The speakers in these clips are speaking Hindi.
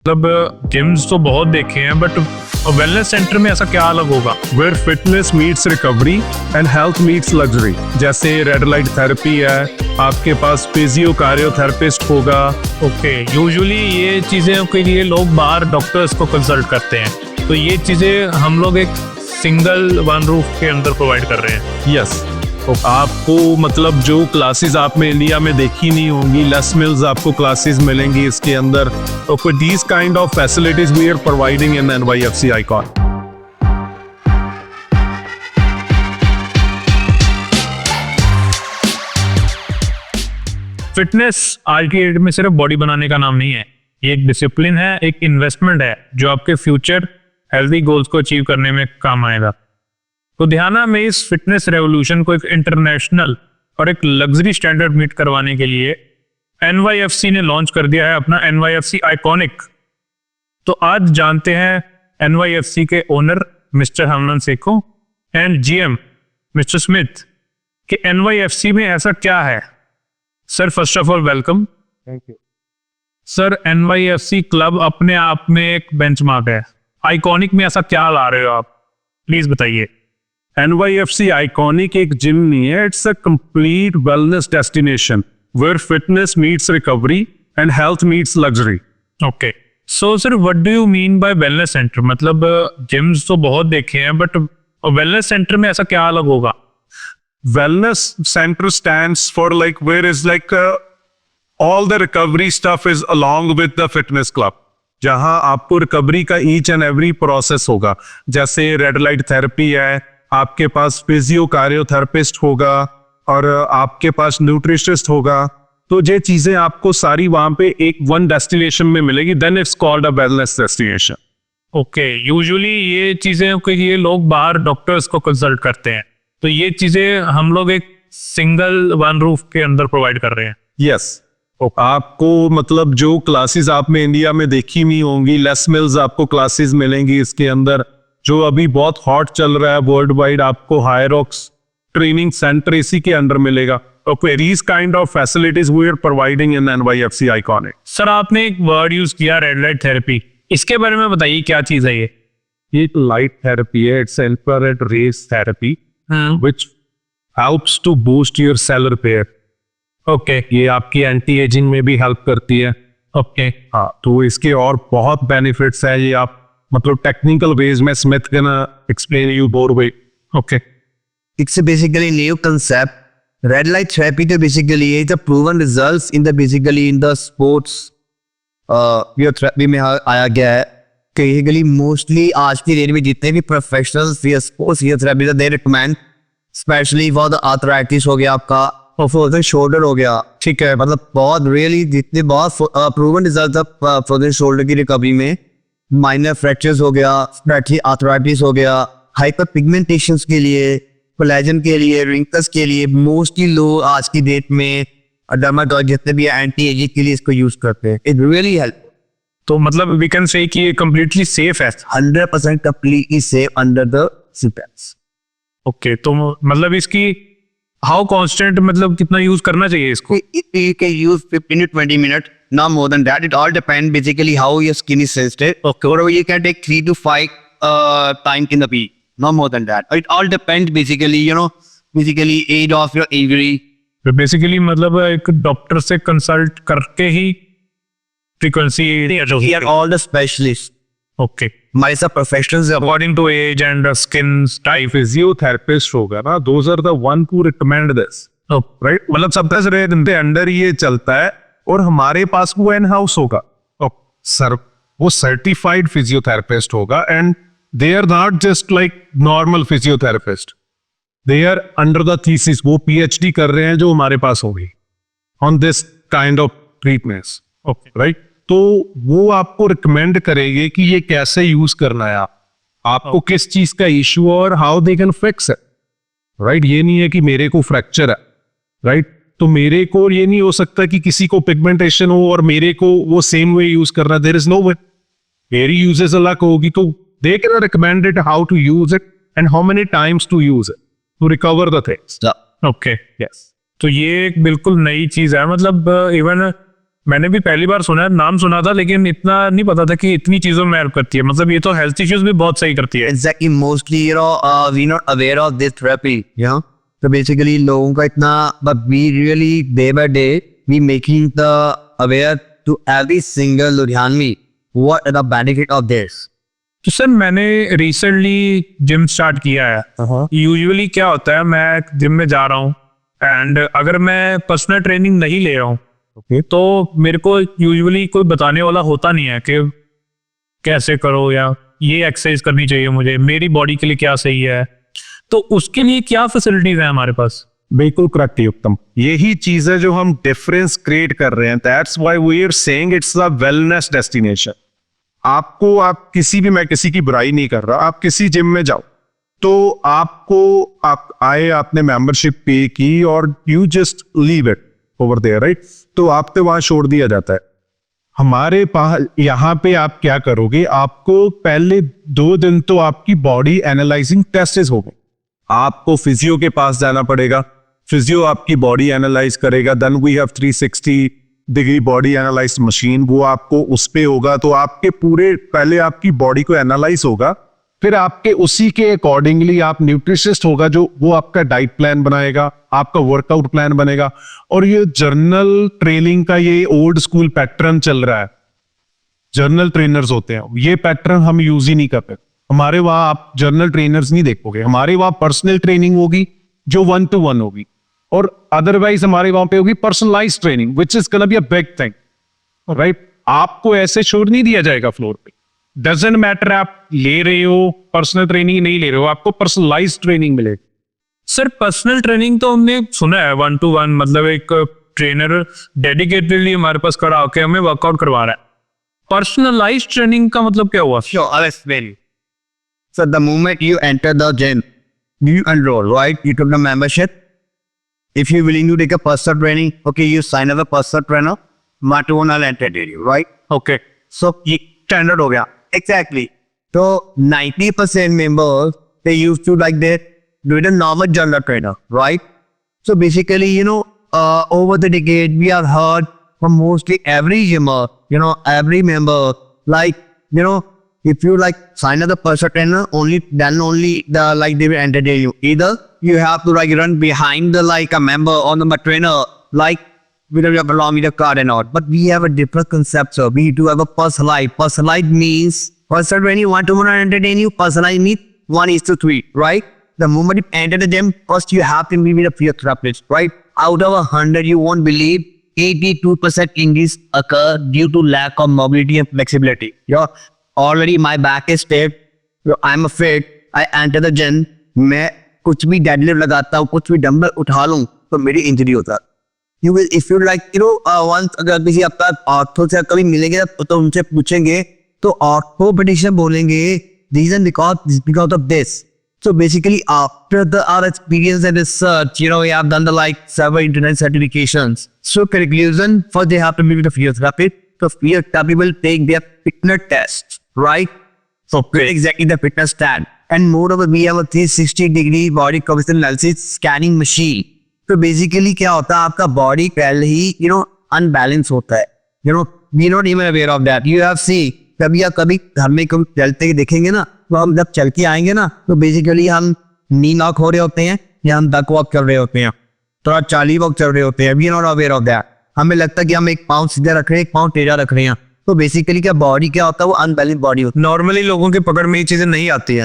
मतलब जिम्स तो बहुत देखे हैं बट वेलनेस सेंटर में ऐसा क्या अलग होगा? Where fitness meets recovery and health meets luxury। जैसे रेड लाइट थेरेपी है, आपके पास फिजियो कार्डियोथेरेपिस्ट होगा। ओके, यूजुअली ये चीजें के लिए लोग बाहर डॉक्टर्स को कंसल्ट करते हैं, तो ये चीजें हम लोग एक सिंगल वन रूफ के अंदर प्रोवाइड कर रहे हैं। यस, आपको मतलब जो क्लासेस आपने इंडिया में देखी नहीं होंगी, लेस मिल्स आपको क्लासेस मिलेंगी इसके अंदर। तो these kind of facilities we are providing in NYFC icon. Fitness आज की डेट में सिर्फ बॉडी बनाने का नाम नहीं है, ये एक डिसिप्लिन है, एक इन्वेस्टमेंट है जो आपके फ्यूचर हेल्दी गोल्स को अचीव करने में काम आएगा। तो ध्यान में इस फिटनेस रेवोल्यूशन को एक इंटरनेशनल और एक लग्जरी स्टैंडर्ड मीट करवाने के लिए NYFC ने लॉन्च कर दिया है अपना NYFC आइकॉनिक। तो आज जानते हैं NYFC के owner mister Harman Sekhon and GM mister Smith कि NYFC में ऐसा क्या है। Sir first of all welcome. Thank you sir, NYFC club अपने आप में एक बेंचमार्क है, आइकॉनिक में ऐसा क्या ला रहे हो आप, प्लीज बताइए। NYFC आइकॉनिक एक जिम नहीं है, it's a complete wellness destination where fitness meets recovery and health meets luxury. Okay, so sir what do you mean by wellness centre? मतलब जिम्स तो बहुत देखे हैं बट वेलनेस सेंटर में ऐसा क्या अलग होगा? Wellness center stands for like where is like all the recovery stuff is along with the fitness club, जहां आपको रिकवरी का ईच एंड एवरी प्रोसेस होगा। जैसे रेड लाइट थेरेपी है, आपके पास फिजियो कार्डियोथेरेपिस्ट होगा और आपके पास न्यूट्रिशनिस्ट होगा। तो ये चीजें आपको सारी वहां पे एक वन डेस्टिनेशन में मिलेगी, then it's called a wellness destination. Okay, usually ये चीजें के लिए लोग बाहर डॉक्टर्स को कंसल्ट करते हैं, तो ये चीजें हम लोग एक सिंगल वन रूफ के अंदर प्रोवाइड कर रहे हैं। यस, आपको मतलब जो क्लासेस आपने इंडिया में देखी नहीं होंगी, लेस मिल्स आपको क्लासेस मिलेंगी इसके अंदर। जो अभी बहुत हॉट चल रहा है वर्ल्ड वाइड, आपको हायरॉक्स ट्रेनिंग सेंटर इसी के अंदर मिलेगा। Okay, these kind of facilities we are providing in NYFC iconic. Sir, आपने एक वर्ड यूज किया रेड लाइट थेरेपी, इसके बारे में बताइए क्या चीज है ये लाइट थेरेपी है, it's infrared rays therapy which helps to boost your cell repair। Okay, ये आपकी एंटी एजिंग में भी हेल्प करती है। ओके, हाँ, तो इसके और बहुत बेनिफिट्स है। ये आप मतलब टेक्निकल वेज में Smith can explain you more way. Okay, it's a basically new concept. Red light therapy तो basically is the proven results in the basically in the sports physiotherapy में आया गया है। Basically mostly आज की डेट में जितने भी professionals sports physiotherapy they recommend, specially for the arthritis हो गया आपका, और फॉर द शोल्डर हो गया, ठीक है, मतलब बहुत रियली जितने बहुत proven result for the shoulder की रिकवरी में, माइनर फ्रैक्चर्स हो गया, आर्थराइटिस हो गया, हाइपर पिगमेंटेशंस के लिए, कोलेजन के लिए, रिंकल्स के लिए, मोस्टली लोग आज की डेट में डर्माटोलॉजिस्ट जितने भी एंटी एजिंग के लिए इसको यूज करते हैं। It really help. तो मतलब वी कैन से कि ये कंप्लीटली सेफ है। 100% completely safe under the CPAPs। Okay, तो मतलब इसकी हाउ कांस्टेंट, मतलब कितना यूज करना चाहिए इसको? You can use 15 to 20 minutes, not more than that. It all depends basically how your skin is sensitive. Okay, or you can take 3 to 5 times in the week, not more than that. It all depends basically, basically age of your injury. Basically मतलब एक डॉक्टर से कंसल्ट करके ही frequency. We are all the specialists. Okay, हमारे सब professionals according to age and skin type. Physiotherapist होगा ना, those are the one who recommend this, right? मतलब सब इनके अंडर ये चलता है, और हमारे पास वो इन हाउस होगा सर, वो सर्टिफाइड फिजियोथेरेपिस्ट होगा, and they are not just like normal physiotherapist, they are under the thesis, वो PhD कर रहे हैं जो हमारे पास होगी on this kind of treatments. Okay, right, तो वो आपको रिकमेंड करेंगे कि ये कैसे यूज करना है, आपको किस चीज का इश्यू और how they can fix it. Right, ये नहीं है कि मेरे को फ्रैक्चर है, राइट, तो मेरे को ये नहीं हो सकता कि किसी को पिगमेंटेशन हो और मेरे को वो सेम वे यूज करना। देयर इज नो वे, मेरी यूजेस अलग होगी, तो they can recommend it how to use it and how many times to use it to recover the things. Okay, yes, तो ये एक बिल्कुल नई चीज है। मतलब इवन मैंने भी पहली बार सुना है, नाम सुना था, लेकिन इतना नहीं पता था कि इतनी चीजों में हेल्प करती है। मतलब ये तो हेल्थ इश्यूज भी बहुत सही करती है। Exactly, mostly we not aware of this therapy, तो basically लोगों का इतना, but we really day by day we making the aware to every single Ludhianvi what are the benefit of this. तो सर मैंने रिसेंटली जिम स्टार्ट किया है। यूजुअली क्या होता है, मैं जिम में जा रहा हूँ एंड अगर मैं पर्सनल ट्रेनिंग नहीं ले रहा हूँ तो मेरे को यूजुअली कोई बताने वाला होता नहीं है कि कैसे करो या ये एक्सरसाइज करनी चाहिए मुझे, मेरी बॉडी के लिए क्या सही है। तो उसके लिए क्या फैसिलिटीज है हमारे पास? बिल्कुल करेक्ट युक्तम, यही चीज है जो हम डिफरेंस क्रिएट कर रहे हैं। That's why we are saying it's a wellness destination. आपको, आप किसी भी, मैं किसी की बुराई नहीं कर रहा, आप किसी जिम में जाओ तो आपको, आप आए, आपने मेंबरशिप पे की और you just leave it over there, right? तो आपको वहां छोड़ दिया जाता है। हमारे पास यहाँ पे आप क्या करोगे, आपको पहले 2 दिन तो आपकी बॉडी एनालाइजिंग टेस्ट होंगे। आपको फिजियो के पास जाना पड़ेगा, फिजियो आपकी बॉडी एनालाइज करेगा। Then we have 360 degree body analyse machine, वो आपको उस पे होगा। तो आपके पूरे, पहले आपकी बॉडी को एनालाइज होगा, फिर आपके उसी के अकॉर्डिंगली आप न्यूट्रिशिस्ट होगा जो वो आपका डाइट प्लान बनाएगा, आपका वर्कआउट प्लान बनेगा। और ये जर्नल ट्रेनिंग का ये ओल्ड स्कूल पैटर्न चल रहा है, जर्नल ट्रेनर्स होते हैं, ये पैटर्न हम यूज ही नहीं करते। हमारे वहां आप जर्नल ट्रेनर्स नहीं देखोगे, हमारे वहां पर्सनल ट्रेनिंग होगी जो 1 to 1 होगी, और अदरवाइज हमारे वहां पे होगी personalize training which is gonna be a big thing, right? आपको ऐसे छोड़ नहीं दिया जाएगा फ्लोर पे। डजंट मैटर आप ले रहे हो पर्सनल ट्रेनिंग, नहीं ले रहे हो, आपको पर्सनलाइज ट्रेनिंग मिलेगी। सर पर्सनल ट्रेनिंग तो हमने सुना है 1 to 1, मतलब एक ट्रेनर डेडिकेटेडली हमारे पास खड़ा होकर हमें वर्कआउट करवा रहा है। पर्सनलाइज ट्रेनिंग का मतलब क्या हुआ? Sure, I'll explain. So the moment you enter the gym, you enroll, right? You took the membership. If you're willing to take a personal training, okay, you sign up a personal trainer. Maternal entertain you, right? Okay, So ये standard हो गया. Exactly. So 90% members they used to like that do it a normal general trainer, right? So basically, over the decade we have heard from mostly every gymmer, every member, like, if you like sign up the personal trainer, only they will entertain you. Either you have to like run behind the like a member or the trainer, like with a kilometer card and all. But we have a different concept, sir. We do have a personalized. Personalized means personal training, want to entertain you. Personalized means 1:3, right? The moment you enter the gym, first you have to be with a physiotherapist, right? Out of 100, you won't believe 82% injuries occur due to lack of mobility and flexibility. Already my back is stiff. I'm afraid. I enter the gym. मैं कुछ भी डेडलिफ्ट लगाता हूँ, कुछ भी डंबल उठा लूँ तो मेरी इंजरी होता है। You will, if you like, once अगर किसी आपका ऑर्थो से कभी मिलेंगे तो उनसे पूछेंगे तो ऑर्थोपेडिशियन बोलेंगे reason because of this. So basically after our experience and research, we have done the like several internet certifications. So conclusion, first they have to meet with a physiotherapist. So physiotherapy will take their fitness test, right? So exactly the fitness test. And moreover, we have a 360-degree body composition analysis scanning machine. तो बेसिकली क्या होता है, आपका बॉडी पहले ही अनबैलेंस होता है, we not even aware of that. You have see कभी या कभी घर में कभी चलते देखेंगे ना, तो हम जब चल के आएंगे ना तो बेसिकली हम नी लॉक हो रहे होते हैं या हम डक वॉक कर रहे होते हैं, थोड़ा चाली वॉक चल रहे होते हैं। We not aware of that. हमें लगता है कि हम एक पाँव सीधा रख रहे हैं, एक पाँव टेढ़ा रख रहे हैं। तो बेसिकली क्या बॉडी क्या होता है, वो अनबैलेंस बॉडी होती है। नॉर्मली लोगों के पकड़ में ये चीजें नहीं आती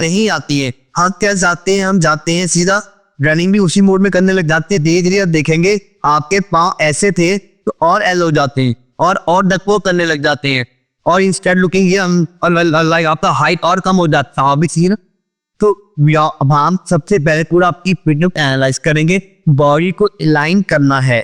है। हाँ क्या जाते हैं, हम जाते हैं सीधा रनिंग भी उसी मोड में करने लग जाते हैं। धीरे धीरे आप देखेंगे आपके पाँव ऐसे थे तो और एल हो जाते हैं और डकवॉक करने लग जाते हैं, और इंस्टेड लुकिंग ये हम लाइक आपका हाइट और कम हो जाता है ऑब्वियसली ना। तो अब हम सबसे पहले पूरा आपकी फिटनेस एनालाइज करेंगे। बॉडी को अलाइन करना है,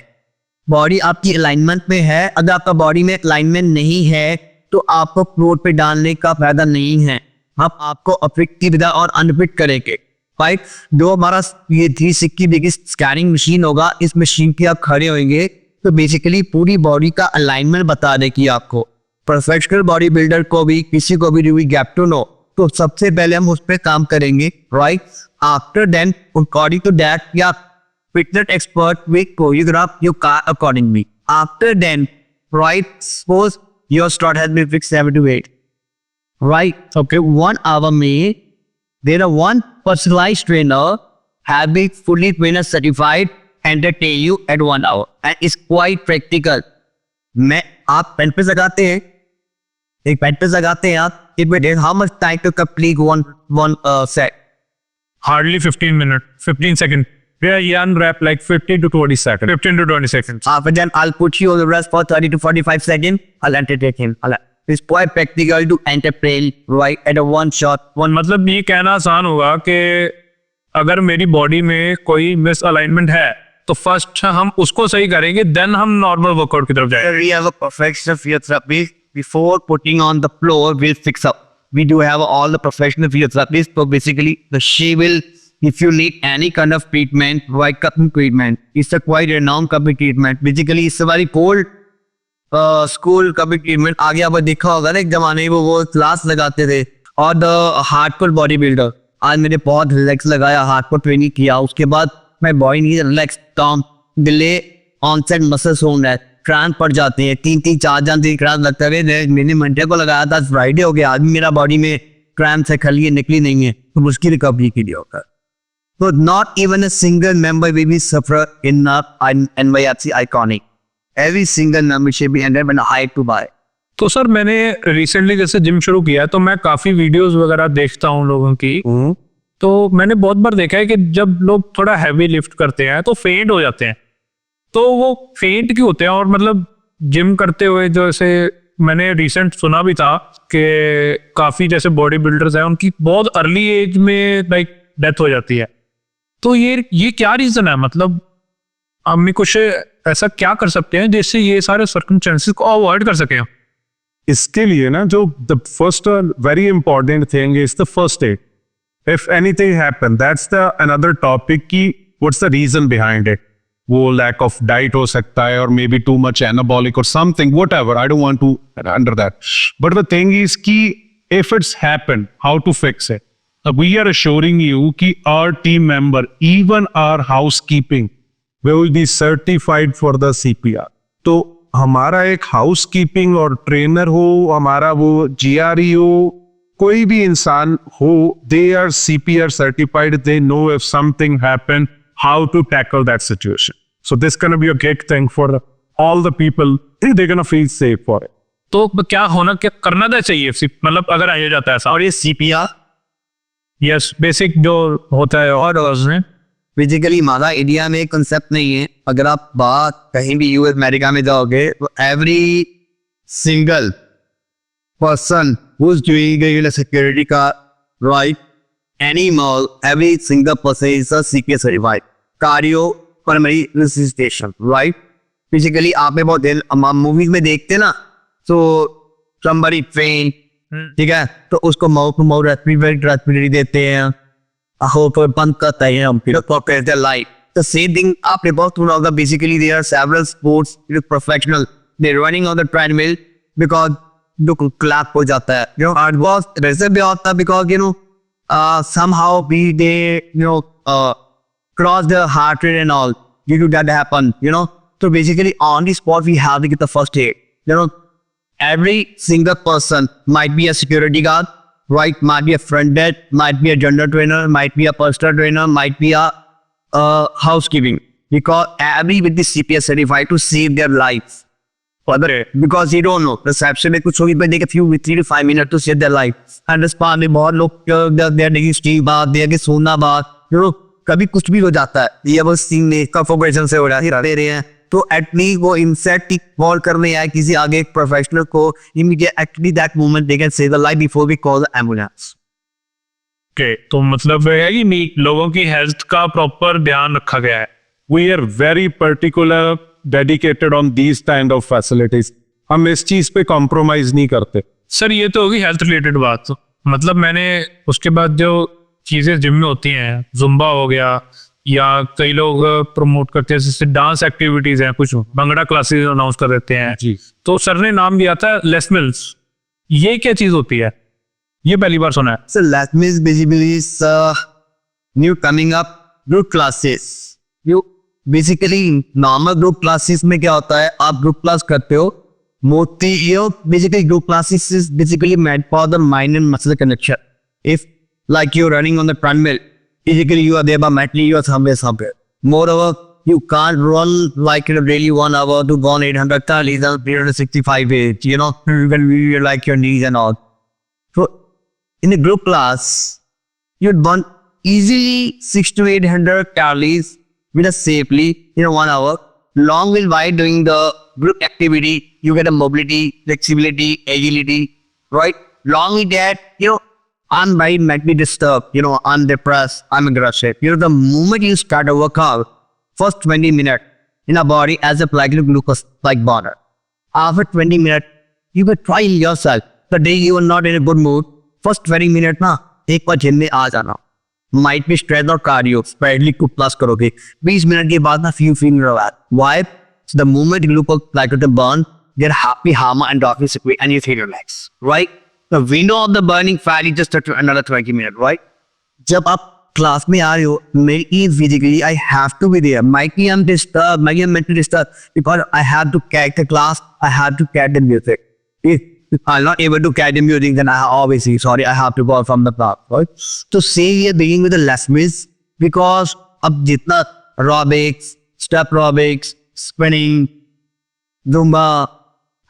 बॉडी आपकी अलाइनमेंट में है। अगर आपका बॉडी में अलाइनमेंट नहीं है तो आपको फ्लोर पे डालने का फायदा नहीं है। हम आपको अफिट की विधा और अनफिट करेंगे, राइट? जो हमारा ये 360 डिग्री स्कैनिंग मशीन होगा, इस मशीन की आप खड़े होंगे तो बेसिकली पूरी बॉडी का अलाइनमेंट बता देगी आपको। प्रोफेशनल बॉडी बिल्डर को भी, किसी को भी डू गैप टू नो, तो सबसे पहले हम उस पर काम करेंगे, right? After then according to that या fitness expert will choreograph your car accordingly. After then right? Suppose your slot has been fixed 7 to 8, right? Okay, 1 hour में there are one personalized trainer have been fully trainer certified entertain you at 1 hour and it's quite practical. मैं आप पेन पे लगाते हैं, एक पेन पे लगाते हैं आप, it will take how much time to complete one set? Hardly 15 minutes, 15 seconds. Yeah, you unwrap like 15 to 20 seconds. 15 to 20 seconds. After then, I'll put you on the rest for 30 to 45 seconds. I'll entertain him. It's quite practical to entertain right at a one shot. मतलब ये कहना आसान होगा कि अगर मेरी बॉडी में कोई मिस अलाइनमेंट है तो फर्स्ट हम उसको सही करेंगे, देन हम नॉर्मल वर्कआउट की तरफ जाएंगे. We have a professional physiotherapist. Before putting on the floor, we'll fix up. We do have all the professional physiotherapists. So basically, she will, if you need any kind of treatment, like cupping treatment, it's a quite renowned cupping treatment. Basically, it's a very cold school cupping treatment. आगे आपने देखा होगा ना एक जमाने में वो क्लास लगाते थे. और द हार्डकोर बॉडी बिल्डर, आज मैंने बहुत रिलैक्स लगाया, हार्डकोर ट्रेनिंग किया, उसके बाद मैं बॉडी नहीं relax DOMS delay onset muscle सोन है, क्रैम्प पड़ जाते हैं, 3-3 4 दिन क्रैम्प लगता है. मैंने मंडे को लगाया था, फ्राइडे हो गया, आज मेरा बॉडी में क्रैम्प से खलिए निकली नहीं है, तो उसकी रिकवरी के लिए होगा. So not even a single member will be suffer in NYFC Iconic. Every single member should be under a high to buy. तो सर मैंने रिसेंटली जैसे जिम शुरू किया तो मैं काफी वीडियोस वगैरह देखता हूँ लोगों की. तो मैंने बहुत बार देखा है कि जब लोग थोड़ा हैवी लिफ्ट करते हैं तो फेंट हो जाते हैं. तो वो फेंट क्यों होते हैं? और मतलब जिम करते हुए जैसे मैंने रिसेंट सुना भी था कि काफी जैसे बॉडी बिल्डर्स हैं उनकी बहुत अर्ली एज में लाइक डेथ हो जाती है. तो ये क्या रीजन है? मतलब हम कुछ ऐसा क्या कर सकते हैं जिससे ये सारे सर्कमस्टेंसेस को अवॉइड कर सके? इसके लिए ना जो the first very important thing is the first aid. If anything happen that's the another topic की what's the reason behind it. वो लैक ऑफ डाइट हो सकता है और maybe too much anabolic और something whatever. I don't want to under that, but the thing is कि if it's happen how to fix it. We are assuring you कि our team member, even our housekeeping, will be certified for the CPR. तो हमारा एक हाउसकीपिंग और ट्रेनर हो, हमारा वो GRE हो, कोई भी इंसान हो, they are CPR certified. They know if something happened, how to tackle that situation. So this gonna be a great thing for all the people. They're gonna feel safe for it. तो क्या होना, क्या करना था चाहिए मतलब अगर आ जाता है ऐसा? और ये CPR यस बेसिक जो होता है और उसमें बेसिकली हमारा इंडिया में कंसेप्ट नहीं है. अगर आप बात कहीं भी यूएस अमेरिका में जाओगे तो every single person who is doing security का right animal, every single person is a CPR certified cardio pulmonary resuscitation right. Basically आपने बहुत देर मूवीज में देखते ना, तो somebody faint, ठीक है, तो उसको माउथ टू माउथ रेस्पिरेटरी देते हैं, होठ बंद करते हैं हम, फिर propel the life. The same thing आपने बहुत सुना होगा. Basically there are several sports professional, they running on the treadmill because जो क्लैप हो जाता है, यू नो, और बहुत वैसे भी होता है because you know somehow they you know cross the heart rate and all due to that happen, you know. So basically on the spot we have to get the first aid, you know. Every single person might be a security guard, right? Might be a front desk, might be a general trainer, might be a personal trainer, might be a housekeeping. Because every with the CPR certified to save their lives. Because you don't know, reception में कुछ होगी, but take a few 3 to 5 minutes to save their life. And respond में बहुत लोग they are taking steam bath, they are सोना bath, you know, कभी कुछ भी हो जाता है. ये बस सीन में सफोकेशन से हो रहे हैं. तो एटलीस्ट वो इंसेक्ट कॉल करने आए किसी आगे एक प्रोफेशनल को, immediately that moment they can save the life before we call the ambulance. Okay, तो मतलब है कि नहीं लोगों की हेल्थ का प्रॉपर ध्यान रखा गया है. We are very particular, dedicated on these kind of facilities. हम इस चीज पे कॉम्प्रोमाइज नहीं करते. सर ये तो होगी हेल्थ रिलेटेड बात. मतलब मैंने उसके बाद जो चीजें जिम में होती हैं, जुम्बा हो गया या कई लोग प्रमोट करते हैं जैसे डांस एक्टिविटीज हैं, कुछ भंगड़ा क्लासेस अनाउंस कर देते हैं जी. तो सर ने नाम दिया था Les Mills. ये क्या चीज होती है? ये पहली बार सुना है. So Les Mills basically is new coming up group classes. You basically normal group classes में क्या होता है, आप ग्रुप क्लास करते हो mostly, basically group classes is basically meant for the mind and muscle connection. If like you're running on the treadmill, physically you are there, but mentally you are somewhere. Moreover, you can't run like daily 1 hour to go on 800 calories and 365 days, when you like your knees and all. So in a group class, you'd burn easily 600 to 800 calories with a safely in 1 hour. Long will while doing the group activity, you get a mobility, flexibility, agility, right? Long with that, I'm very mentally disturbed, I'm depressed, I'm aggressive. The moment you start a workout, first 20 minutes in a body as a like glucose like burner. After 20 minutes, you will try yourself. The day you are not in a good mood, first 20 minutes ना एक बार जिम में आ जाना. Might be strength or cardio, spreadly to plus करोगे. 20 मिनट के बाद ना you feel relaxed. Why? So the moment glucose like to burn, get happy hormone endorphin secrete and you feel relaxed, right? The window of the burning fat is just another 20 minutes, right? जब आप क्लास में आ रहे हो, मेरी physically I have to be there. Might be I'm disturbed, might be I'm mentally disturbed because I have to catch the class, I have to catch the music. If I'm not able to catch the music, then I obviously, sorry, I have to go from the class, right? So say we are beginning with the Les Mills because अब जितना aerobics, step aerobics, spinning, Zumba,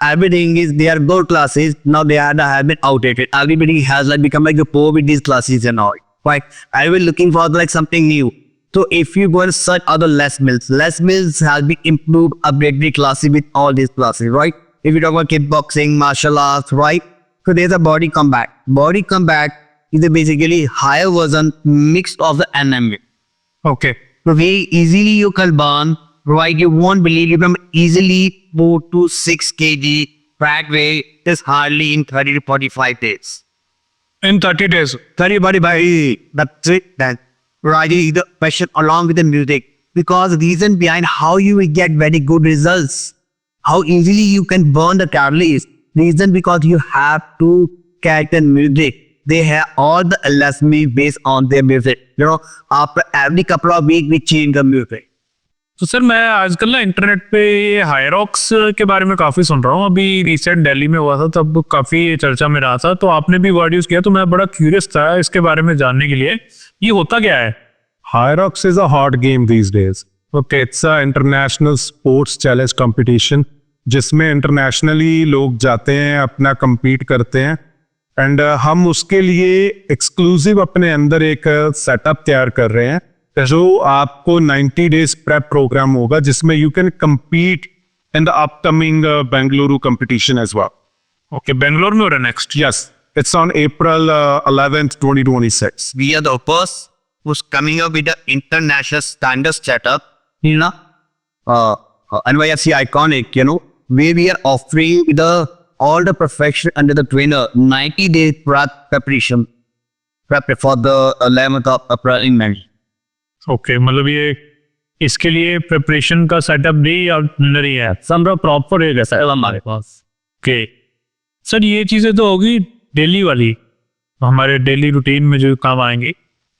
everything is, they are good classes. Now they have been outdated. Everybody has become like a pro with these classes and all. Right? I will looking for like something new. So if you go and search other Les Mills has been improved, upgraded classes with all these classes, right? If you talk about kickboxing, martial arts, right? So there's a body combat. Body combat is a basically higher version mixed of the MMA. Okay. So very easily you can burn, right? You won't believe you can easily 4 to 6 kg fat weight is hardly in 30 to 45 days. In 30 days. 30 body by that's it then. Right? The question along with the music. Because the reason behind how you will get very good results, how easily you can burn the calories. Reason because you have to catch the music. They have all the LSM based on their music. After every couple of weeks we change the music. तो सर मैं आजकल ना इंटरनेट पे ये हायरॉक्स के बारे में काफी सुन रहा हूँ. अभी रिसेंट दिल्ली में हुआ था तब काफी चर्चा में रहा था. तो आपने भी वर्ड यूज किया तो मैं बड़ा क्यूरियस था इसके बारे में जानने के लिए. ये होता क्या है? Hyrox is a hot game these days. Okay, it's a international sports challenge competition जिसमें इंटरनेशनली लोग जाते हैं, अपना compete करते हैं. एंड हम उसके लिए एक्सक्लूसिव अपने अंदर एक सेटअप तैयार कर रहे हैं जो आपको 90 डेज प्रेप प्रोग्राम होगा जिसमें you can compete in the upcoming Bengaluru competition as well. Okay, Bangalore में हो रहा है next? Yes, it's on April 11th, 2026. We are the first who's coming up with the international standard setup, NYFC Iconic, where we are offering all the perfection under the trainer, 90 days preparation prep for the 11th of April in May. Okay, मतलब ये इसके लिए प्रिपरेशन का सेटअप भी अंदर ही है, सब प्रॉपर है जैसा हमारे पास. ओके सर, ये चीजें तो होगी डेली वाली, हमारे डेली रूटीन में जो काम आएंगी.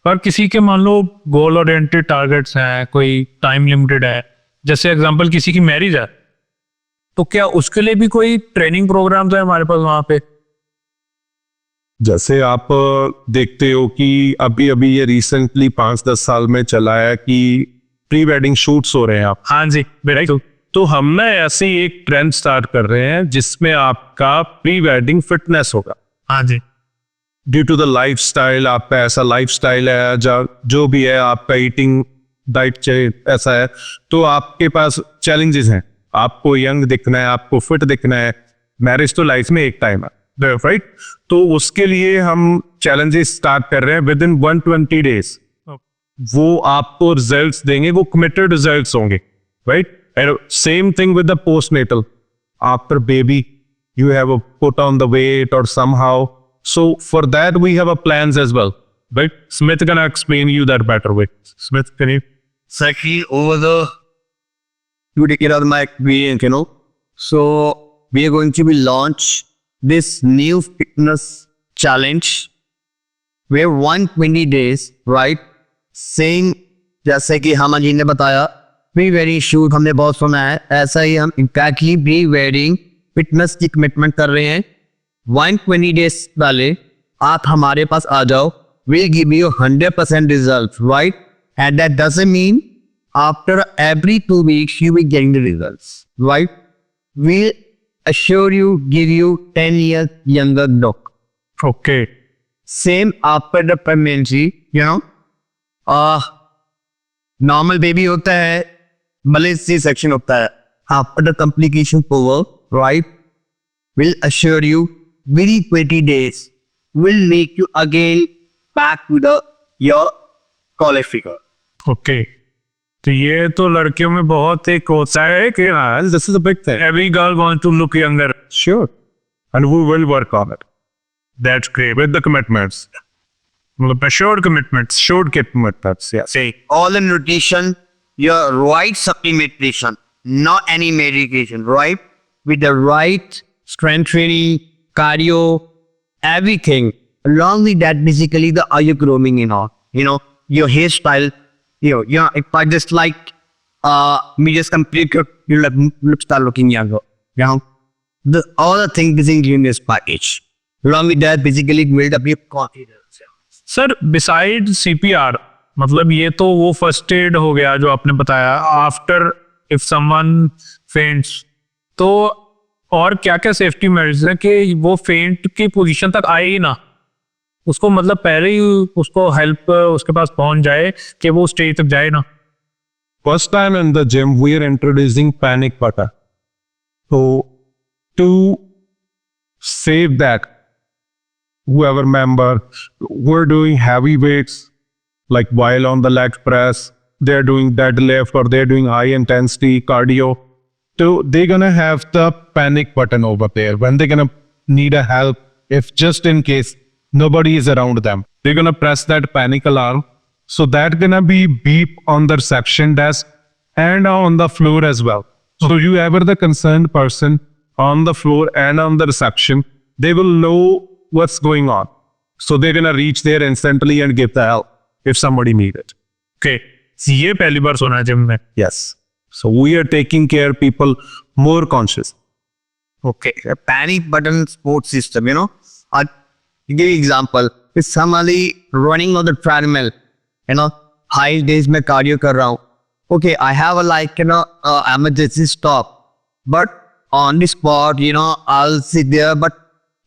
पर किसी के मान लो गोल ओरिएंटेड टारगेट्स हैं, कोई टाइम लिमिटेड है, जैसे एग्जांपल किसी की मैरिज है, तो क्या उसके लिए भी कोई ट्रेनिंग प्रोग्राम है हमारे पास वहां पे? जैसे आप देखते हो कि अभी अभी ये रिसेंटली 5-10 साल में चला है कि प्री वेडिंग शूट्स हो रहे हैं आप. हाँ जी, तो हम ना ऐसे ही एक ट्रेंड स्टार्ट कर रहे हैं जिसमें आपका प्री वेडिंग फिटनेस होगा. हाँ जी. ड्यू टू द लाइफस्टाइल, आपका ऐसा लाइफस्टाइल है जो भी है, आपका ईटिंग डाइट ऐसा है, तो आपके पास चैलेंजेस हैं. आपको यंग दिखना है, आपको फिट दिखना है. मैरिज तो लाइफ में एक टाइम है, राइट? तो उसके लिए हम चैलेंजेस स्टार्ट कर रहे हैं विद इन 120 डेज. वो आपको रिजल्ट्स देंगे, वो कमिटेड रिजल्ट्स होंगे, right? Same thing with the postnatal. After baby you have put on the weight or somehow. So for that we have a plans as well, right? Smith gonna explain you that better way. Smith, can you? Secondly, over the you take care of my experience, So we are going to be launch this new fitness challenge where 120 days, right? Saying जैसे कि हम अजीत ने बताया प्री वेडिंग शूट हमने बहुत सुना है, ऐसा ही हम exactly प्री वेडिंग फिटनेस की कमिटमेंट कर रहे हैं 120 डेज वाले, आप हमारे पास आ जाओ, we'll give you 100% results, right? And that doesn't mean after every 2 weeks you will getting the results, right? We'll assure you, give you 10 years younger look. Okay Same after the pregnancy, you know, normal baby होता है, भले C-section होता है, after the complication over, right? We'll assure you, within 20 days, will make you again back to the your college figure. Okay तो ये तो लड़कियों में बहुत एक होता है कि This is a big thing. Every girl want to look younger. Sure. And we will work on it that's great. with the commitments. मतलब assured commitments. Showed commitments, yes. Say all the nutrition, your right supplementation, not any medication, right? With the right strength training, cardio, everything. Along with that, basically the are you grooming and all, you know, your hairstyle, you know, if I just like, me just complete you look start looking younger, you know, all the things is in this package. Along with that, basically build up your confidence. Sir beside CPR, मतलब ये तो वो फर्स्ट एड हो गया जो आपने बताया. आफ्टर इफ समवन फेंट्स, तो और क्या क्या सेफ्टी मेजर्स है कि वो फेंट की पोजीशन तक आए ही ना, उसको मतलब पहले ही उसको हेल्प उसके पास पहुंच जाए कि वो स्टेज तक जाए ना. First time in the gym, we are introducing panic button. So to save that, whoever member, we're doing heavy weights, like while on the leg press, they're doing deadlift or they're doing high intensity cardio. So they're gonna have the panic button over there when they're gonna need a help. If just in case nobody is around them, they're gonna press that panic alarm. So that gonna be beep on the reception desk and on the floor as well. So you ever the concerned person on the floor and on the reception, they will know what's going on. So they're gonna reach there instantly and give the help if somebody need it. Okay ये पहली बार सुना है जिम में. Yes. So we are taking care people more conscious. Okay, a panic button support system, you know. I'll give you example. If somebody running on the treadmill, you know, high days में cardio कर रहा हूँ. Okay, I have a like, you know, emergency stop. But on the spot, you know, I'll sit there, but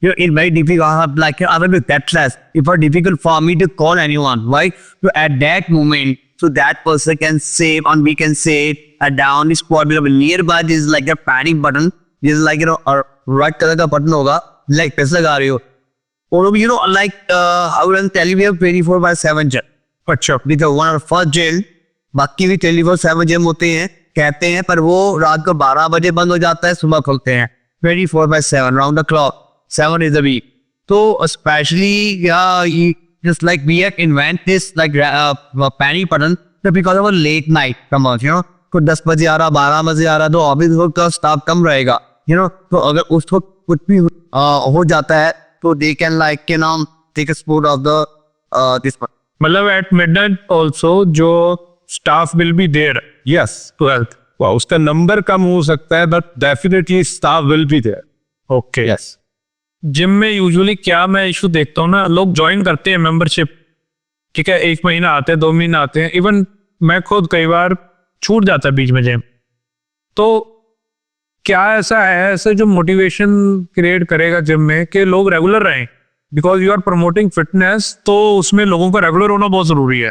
you know, it's very difficult. Like, I will be that less. It's very difficult for me to call anyone, right? So at that moment, so that person can save, and we can save down the spot. Because nearby, this is like a panic button. This is like, you know, a right color का button होगा, like पैसे लगा रहे हो. और you know, like, I will tell you, we have 24/7 gym. अच्छा Because one of the first gym, बाकी भी 24/7 gym होते हैं, कहते हैं, पर वो रात को 12 बजे बंद हो जाता है, सुबह खुलते हैं. 24/7, round the clock, 7 days a week. So especially, yeah, just like we have invent this like panic button because of a late night commerce, you know. को 10 बजे आ रहा, 12 बजे आ रहा, तो ऑफिस वक्त का स्टाफ कम रहेगा, you know. तो अगर उस वक्त कुछ भी हो जाता है, तो they can like, you know, take a spot of the this one. मतलब एट मिडनाइट ऑल्सो जो staff will be there Yes. To help. Wow, उसका नंबर कम हो सकता है, but definitely staff will be there. Okay Yes. Gym में यूजुअली क्या मैं इशू देखता हूँ ना, लोग ज्वाइन करते हैं मेंबरशिप, ठीक है, 1 महीना आते हैं, 2 महीना आते हैं, इवन मैं खुद कई बार छूट जाता है बीच में जिम. तो क्या ऐसा है, ऐसे जो मोटिवेशन क्रिएट करेगा जिम में कि लोग रेगुलर रहें, because you are promoting fitness, तो उसमें लोगों का रेगुलर होना बहुत जरूरी है.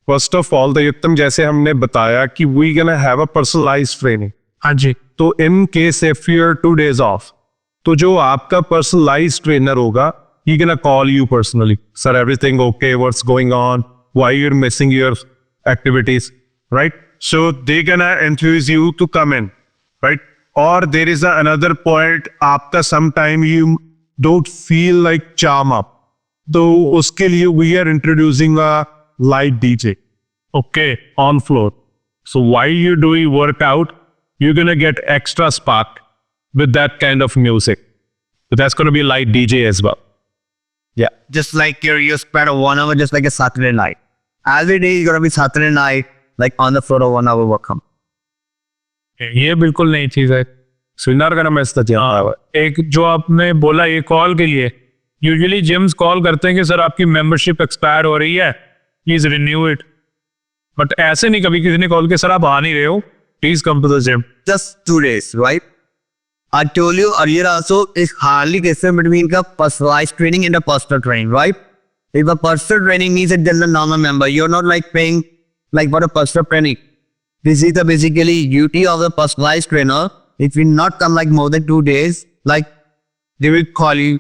First of all, the युक्तम जैसे हमने बताया कि we gonna have a personalized training. हाँ जी. तो in case if you're 2 days off, तो जो आपका personalized trainer होगा, he gonna call you personally. Sir, everything okay? What's going on? Why you're missing your activities? Right? So they gonna enthuse you to come in. Right? Or there is another point, आपका sometime you don't feel like charm up. तो उसके लिए we are introducing a light DJ okay on floor. So while you're doing workout, you're gonna get extra spark with that kind of music. So that's gonna be light DJ as well. Yeah. Just like you spend 1 hour just like a Saturday night. Every day is gonna be Saturday night, like on the floor of 1 hour workout. ये बिल्कुल नई चीज है. Srinagar में एक जो आपने बोला ये कॉल के लिए, यूजुअली जिम्स कॉल करते हैं कि सर आपकी मेंबरशिप एक्सपायर हो रही है, प्लीज रिन्यू इट, बट ऐसे नहीं कभी किसी ने कॉल किया सर आप आ नहीं रहे हो, please come to the gym. Just 2 days, right? I told you earlier also, it's hardly difference between the personalized training and the personal training, right? If a personal training means that there's a normal member, you're not like paying like for a personal training. This is the basically duty of the personalized trainer. If you not come like more than 2 days, like they will call you.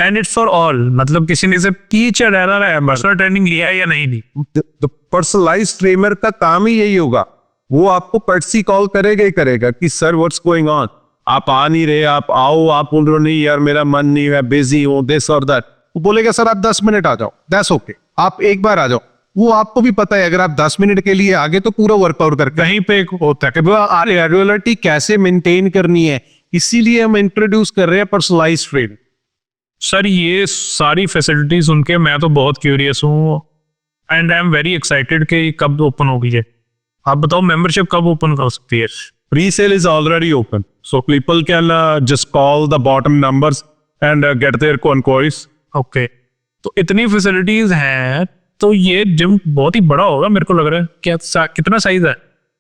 And it's for all, मतलब किसी ने से टीचर रहना है, पर्सनल ट्रेनिंग लिया है या नहीं ली. तो पर्सनलाइज्ड ट्रेनर का काम ही यही होगा, वो आपको पर्ची कॉल करेगा ही करेगा कि सर व्हाट्स गोइंग ऑन, आप आ नहीं रहे, आप आओ, आप बोल रहे हो नहीं यार मेरा मन नहीं है, बिजी हूं, दिस और दैट. वो बोलेगा सर आप 10 मिनट आ जाओ, दैट्स ओके, आप एक बार आ जाओ. वो आपको भी पता है अगर आप 10 मिनट के लिए आगे तो पूरा वर्कआउट कर कहीं पे एक होता है कि रेगुलरिटी कैसे मेंटेन करनी है, इसीलिए हम इंट्रोड्यूस कर रहे हैं पर्सनलाइज्ड ट्रेनिंग. सर ये सारी फैसिलिटीज सुन के मैं तो बहुत क्यूरियस हूँ and I am very excited कि कब ओपन होगी ये. आप बताओ मेंबरशिप कब ओपन हो सकती है? Pre-sale is already open, so people can just call the bottom numbers and get their inquiries. Okay, तो इतनी फैसिलिटीज हैं तो ये जिम बहुत ही बड़ा होगा मेरे को लग रहा है. क्या कितना साइज है?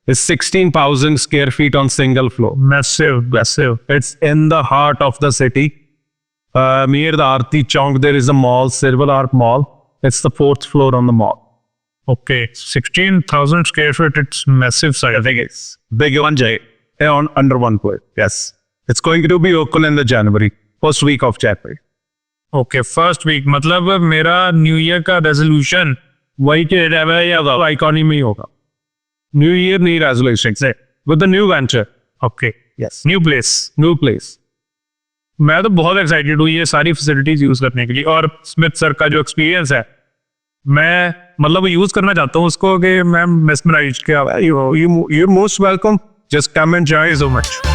It's 16,000 square feet on single floor. Massive massive. It's in the heart of the city. Near the Aarti Chowk, there is a mall, Silver Arc Mall. It's the 4th floor on the mall. Okay, 16,000 square feet. It's massive size. I think it's big one, Jay. On under 1 floor. Yes, it's going to be open in the January, first week of January. Okay, first week. मतलब मेरा न्यू ईयर का रेजोल्यूशन वही के आइकॉनिक में ही होगा. New Year, new resolution. With the new venture. Okay. Yes. New place. New place. मैं तो बहुत एक्साइटेड हूँ ये सारी फैसिलिटीज यूज करने के लिए. और स्मिथ सर का जो एक्सपीरियंस है मैं मतलब यूज करना चाहता हूँ उसको कि मैं मेस्मराइज्ड किया. You're most welcome. Just come and join. So much.